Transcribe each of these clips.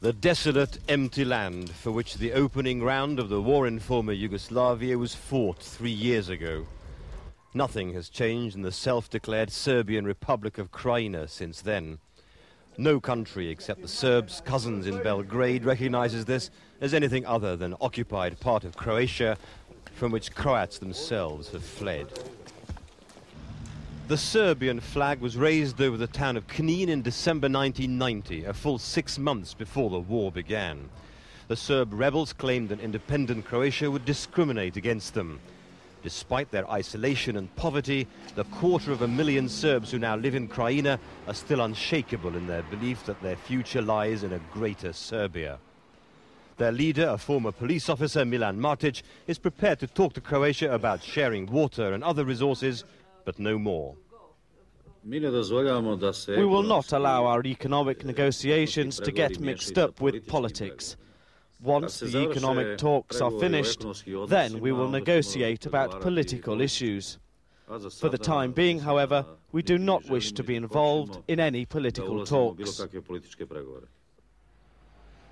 The desolate, empty land for which the opening round of the war in former Yugoslavia was fought 3 years ago. Nothing has changed in the self-declared Serbian Republic of Krajina since then. No country except the Serbs' cousins in Belgrade recognizes this as anything other than occupied part of Croatia from which Croats themselves have fled. The Serbian flag was raised over the town of Knin in December 1990, a full 6 months before the war began. The Serb rebels claimed that independent Croatia would discriminate against them. Despite their isolation and poverty, the 250,000 Serbs who now live in Krajina are still unshakable in their belief that their future lies in a greater Serbia. Their leader, a former police officer, Milan Martic, is prepared to talk to Croatia about sharing water and other resources, but no more. We will not allow our economic negotiations to get mixed up with politics. Once the economic talks are finished, then we will negotiate about political issues. For the time being, however, we do not wish to be involved in any political talks.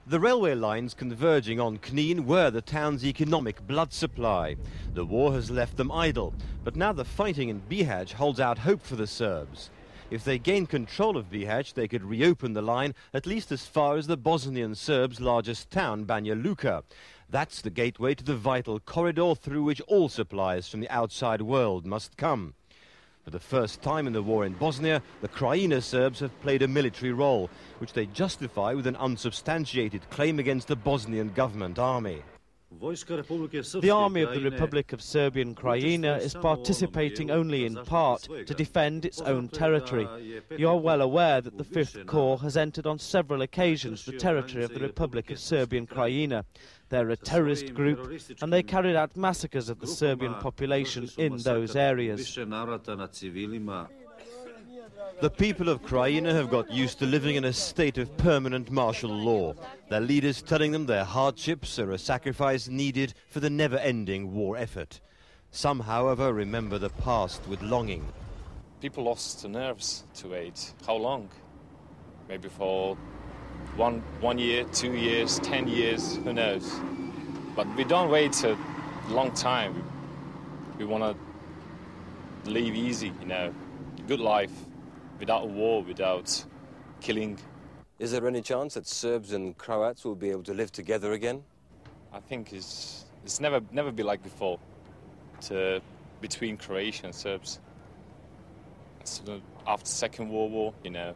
The railway lines converging on Knin were the town's economic blood supply. The war has left them idle, but now the fighting in Bihać holds out hope for the Serbs. If they gain control of Bihać, they could reopen the line at least as far as the Bosnian Serbs' largest town, Banja Luka. That's the gateway to the vital corridor through which all supplies from the outside world must come. For the first time in the war in Bosnia, the Krajina Serbs have played a military role, which they justify with an unsubstantiated claim against the Bosnian government army. The army of the Republic of Serbian Krajina is participating only in part to defend its own territory. You are well aware that the 5th Corps has entered on several occasions the territory of the Republic of Serbian Krajina. They're a terrorist group and they carried out massacres of the Serbian population in those areas. The people of Krajina have got used to living in a state of permanent martial law, their leaders telling them their hardships are a sacrifice needed for the never-ending war effort. Some, however, remember the past with longing. People lost the nerves to wait. How long? Maybe for one year, 2 years, 10 years, who knows? But we don't wait a long time. We want to live easy, you know, good life. Without a war, without killing. Is there any chance that Serbs and Croats will be able to live together again? I think it's never been like before between Croatia and Serbs. So after the Second World War, you know,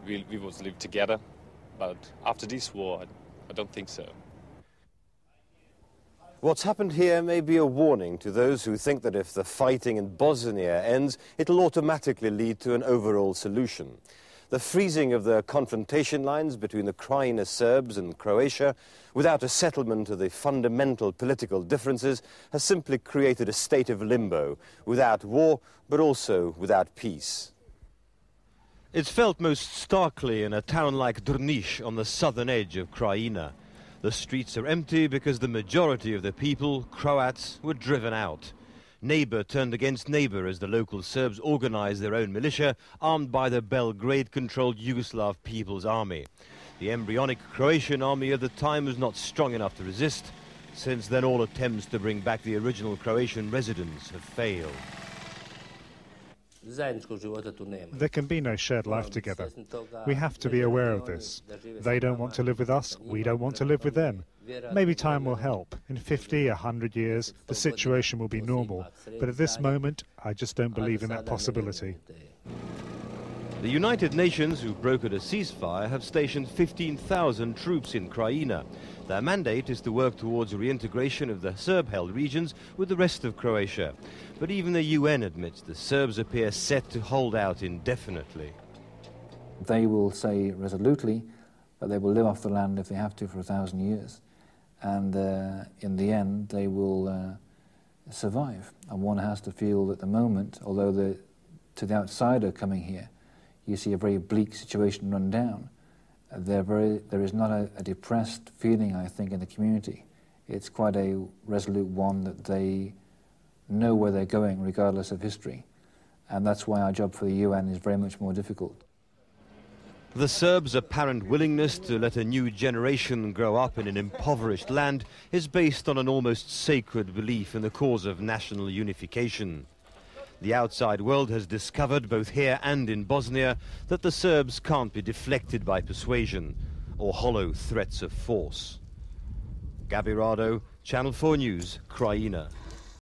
we would live together, but after this war, I don't think so. What's happened here may be a warning to those who think that if the fighting in Bosnia ends, it'll automatically lead to an overall solution. The freezing of the confrontation lines between the Krajina Serbs and Croatia, without a settlement of the fundamental political differences, has simply created a state of limbo, without war, but also without peace. It's felt most starkly in a town like Drniš on the southern edge of Krajina. The streets are empty because the majority of the people, Croats, were driven out. Neighbour turned against neighbour as the local Serbs organised their own militia, armed by the Belgrade-controlled Yugoslav People's Army. The embryonic Croatian army of the time was not strong enough to resist. Since then, all attempts to bring back the original Croatian residents have failed. There can be no shared life together. We have to be aware of this. They don't want to live with us, we don't want to live with them. Maybe time will help. In 50, 100 years, the situation will be normal. But at this moment, I just don't believe in that possibility. The United Nations, who brokered a ceasefire, have stationed 15,000 troops in Krajina. Their mandate is to work towards reintegration of the Serb-held regions with the rest of Croatia. But even the UN admits the Serbs appear set to hold out indefinitely. They will say resolutely that they will live off the land if they have to for 1,000 years. And in the end, they will survive. And one has to feel at the moment, although to the outsider coming here, you see a very bleak situation run down. There is not a depressed feeling, I think, in the community. It's quite a resolute one that they know where they're going, regardless of history. And that's why our job for the UN is very much more difficult. The Serbs' apparent willingness to let a new generation grow up in an impoverished land is based on an almost sacred belief in the cause of national unification. The outside world has discovered, both here and in Bosnia, that the Serbs can't be deflected by persuasion or hollow threats of force. Gabirado, Channel 4 News, Krajina.